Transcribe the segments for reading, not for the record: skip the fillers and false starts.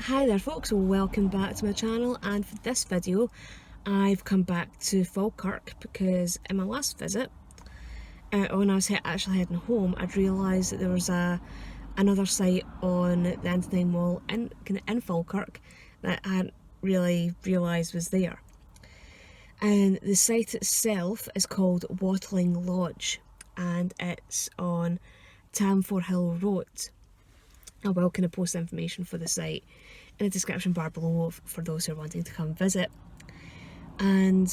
Hi there folks, welcome back to my channel, and for this video I've come back to Falkirk because in my last visit, when I was actually heading home, I'd realised that there was another site on the Antonine Wall in Falkirk that I hadn't really realised was there. And the site itself is called Wattling Lodge and it's on Tamfourhill Road. I will kind of post information for the site in the description bar below for those who are wanting to come visit. And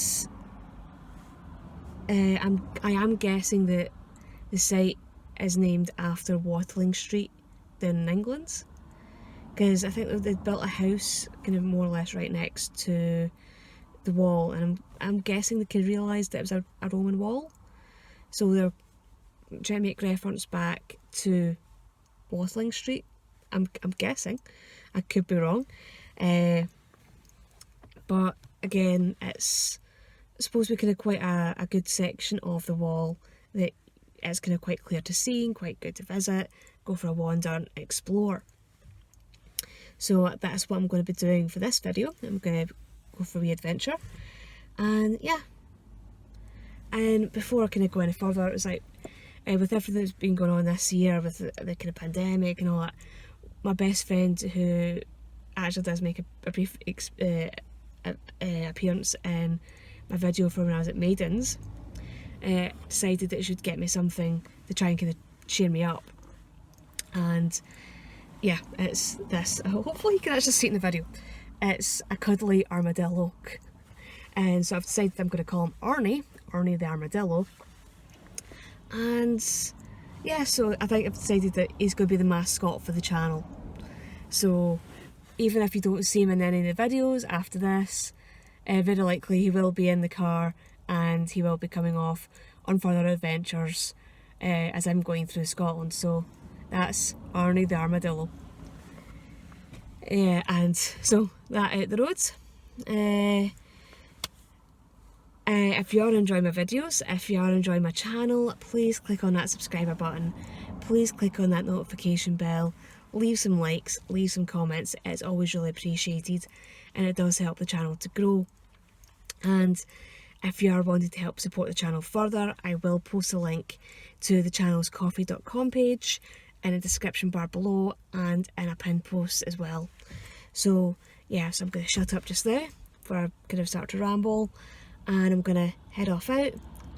I am guessing that the site is named after Wattling Street down in England, because I think they built a house kind of more or less right next to the wall, and I'm guessing they could realise that it was a Roman wall, so they're trying to make reference back to Wattling Street. I'm guessing. I could be wrong. But again, it's supposed to be kind of quite a good section of the wall that is kind of quite clear to see and quite good to visit, go for a wander and explore. So that's what I'm going to be doing for this video. I'm going to go for a wee adventure. And yeah. And before I kind of go any further, it was like, with everything that's been going on this year, with the kind of pandemic and all that, my best friend, who actually does make a brief appearance in my video from when I was at Maidens, decided that it should get me something to try and kind of cheer me up. And yeah, it's this. Hopefully you can actually see it in the video. It's a cuddly armadillo. And so I've decided I'm going to call him Arnie the armadillo. And yeah, so I think I've decided that he's going to be the mascot for the channel. So even if you don't see him in any of the videos after this, very likely he will be in the car and he will be coming off on further adventures as I'm going through Scotland. So that's Arnie the armadillo. And so that out the road. If you are enjoying my videos, if you are enjoying my channel, please click on that subscriber button, please click on that notification bell, leave some likes, leave some comments. It's always really appreciated and it does help the channel to grow. And if you are wanting to help support the channel further, I will post a link to the channel's ko-fi.com page in the description bar below and in a pinned post as well. So yeah, so I'm going to shut up just now before I kind of start to ramble. And I'm going to head off out,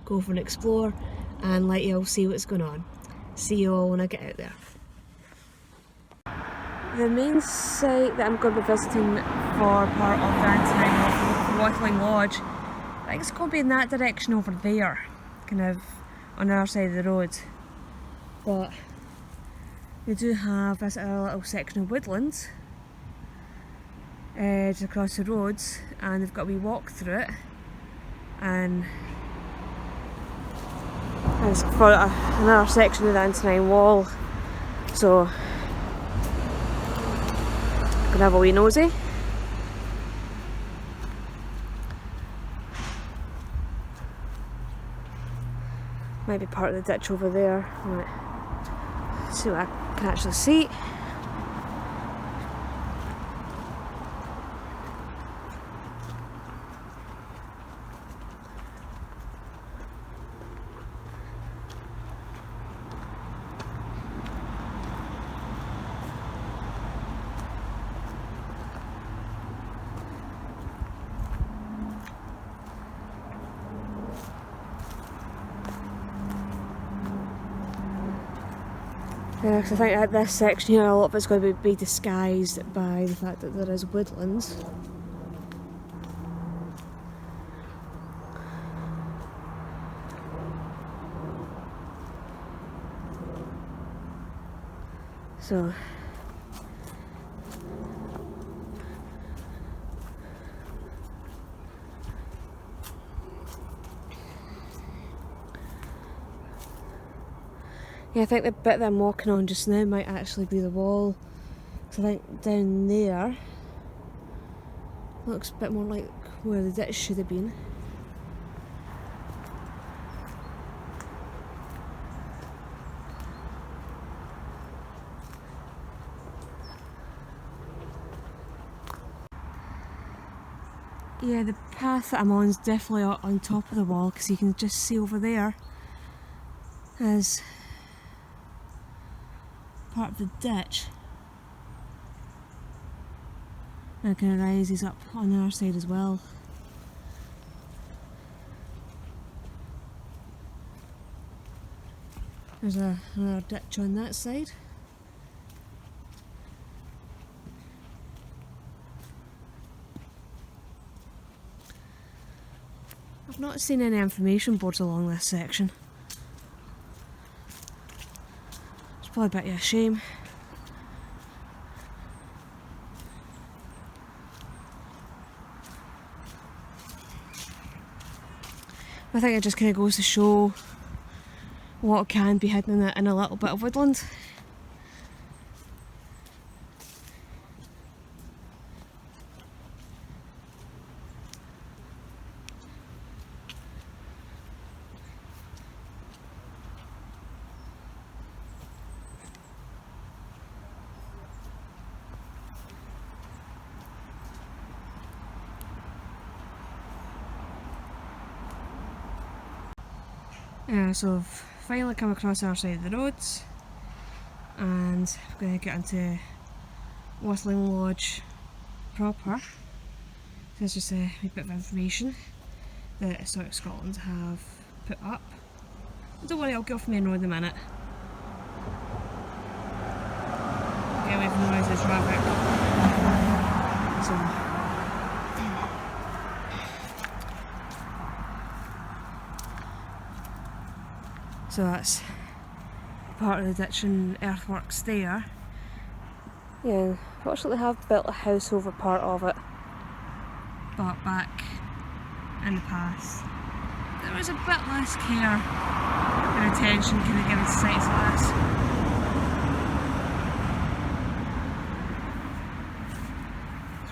go for an explore and let you all see what's going on. See you all when I get out there. The main site that I'm going to be visiting for part of the Antonine Watling Lodge, I think it's going to be in that direction over there, kind of on the other side of the road. But they do have this little section of woodlands just across the road, and they've got a wee walk through it. And it's for another section of the Antonine Wall, so I'm gonna have a wee nosy. Might be part of the ditch over there. Let's see what I can actually see. Yeah, because I think at this section here a lot of it's going to be disguised by the fact that there is woodlands. So yeah, I think the bit that I'm walking on just now might actually be the wall, because I think down there looks a bit more like where the ditch should have been. yeah, the path that I'm on is definitely on top of the wall, because you can just see over there as part of the ditch. And it kind of rises up on the other side as well. There's another ditch on that side. I've not seen any information boards along this section. It's probably a bit of a shame. I think it just kind of goes to show what can be hidden in a little bit of woodland. So I've finally come across the other side of the roads, and I'm going to get into Wattling Lodge proper. So it's just a wee bit of information that Historic Scotland have put up. Don't worry, I'll get off the main road in a minute. Get away from the noise of the traffic. So that's part of the ditch and earthworks there. Yeah, fortunately they have built a house over part of it, but back in the past there was a bit less care and attention kind of given to sites like this.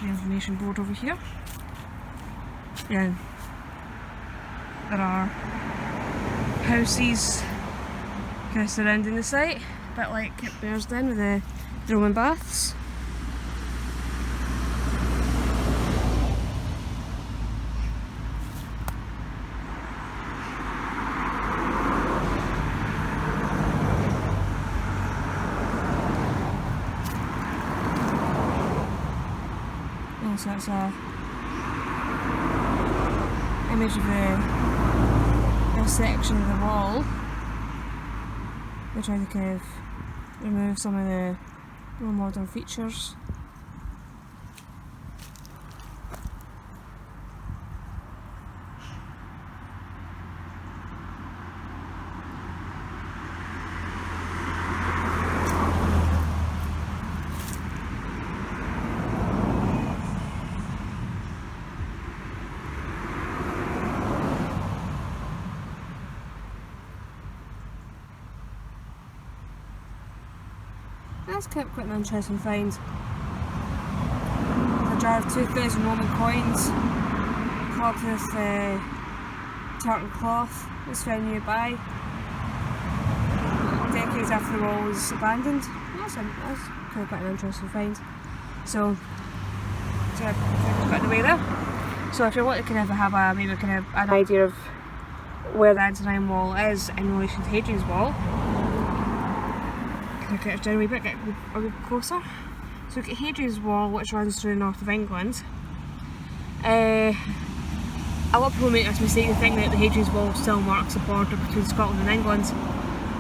The information board over here. Yeah, there are houses kind of surrounding the site, a bit like at Bearsden with the Roman baths. So that's a image of the section of the wall. They try to kind of remove some of the more modern features. That's quite an interesting find. A jar of 2,000 Roman coins, clogged with tartan cloth, was found nearby, decades after the wall was abandoned. That's quite an interesting find. So I've got the way there. So if you want to kind of have maybe kind of an idea of where the Antonine Wall is in relation to Hadrian's Wall, get it down a wee bit, get a bit closer. So we've got Hadrian's Wall, which runs through the north of England. A lot of people make this mistake to think that the Hadrian's Wall still marks the border between Scotland and England.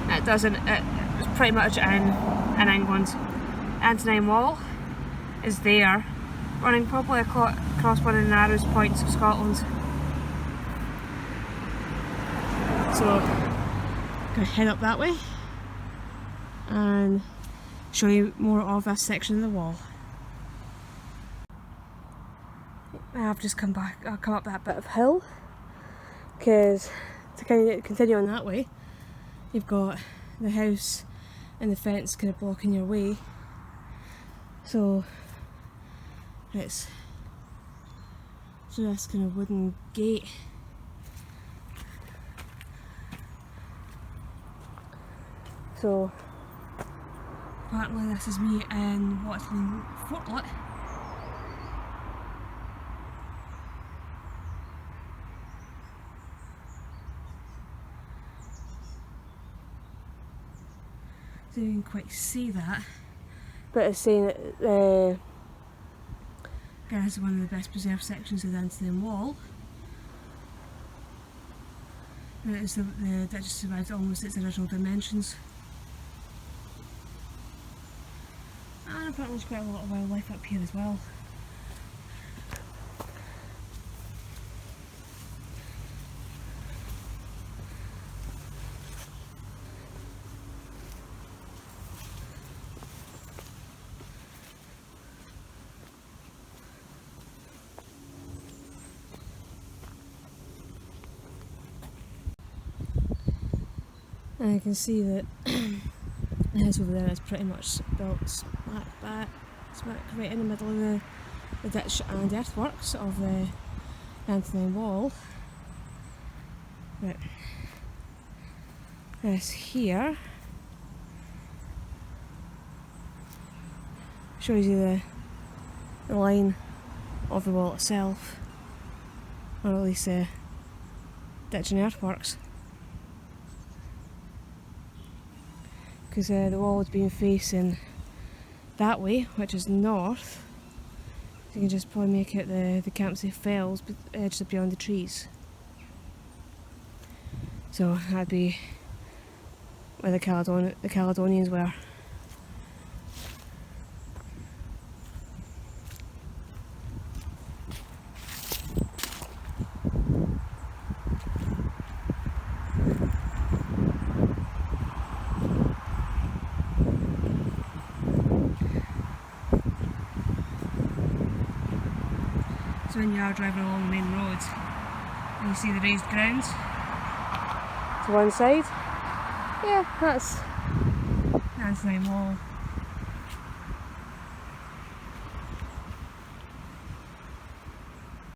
It doesn't. It's pretty much in England. Antonine Wall is there, running probably across one of the narrowest points of Scotland. So, I'm going to head up that way and show you more of this section of the wall. I've just come up that bit of hill, because to kind of continue on that way, you've got the house and the fence kind of blocking your way. So it's through this kind of wooden gate. So apparently this is me in Watling fortlet. So you can quite see that. But it's saying that again, this is one of the best preserved sections of the Tamfourhill Wall. And it is that just survived almost its original dimensions. And apparently there's quite a lot of wildlife up here as well. And you can see that the house over there is pretty much built smack right in the middle of the ditch and earthworks of the Tamfourhill Wall. But this here shows you the line of the wall itself, or at least the ditch and earthworks. Because the wall has been facing that way, which is north. So you can just probably make it the Tamfourhill Fells, but edged beyond the trees. So that'd be where the Caledonians were. So when you are driving along the main road and you see the raised ground to one side, yeah, that's Tamfourhill Wall.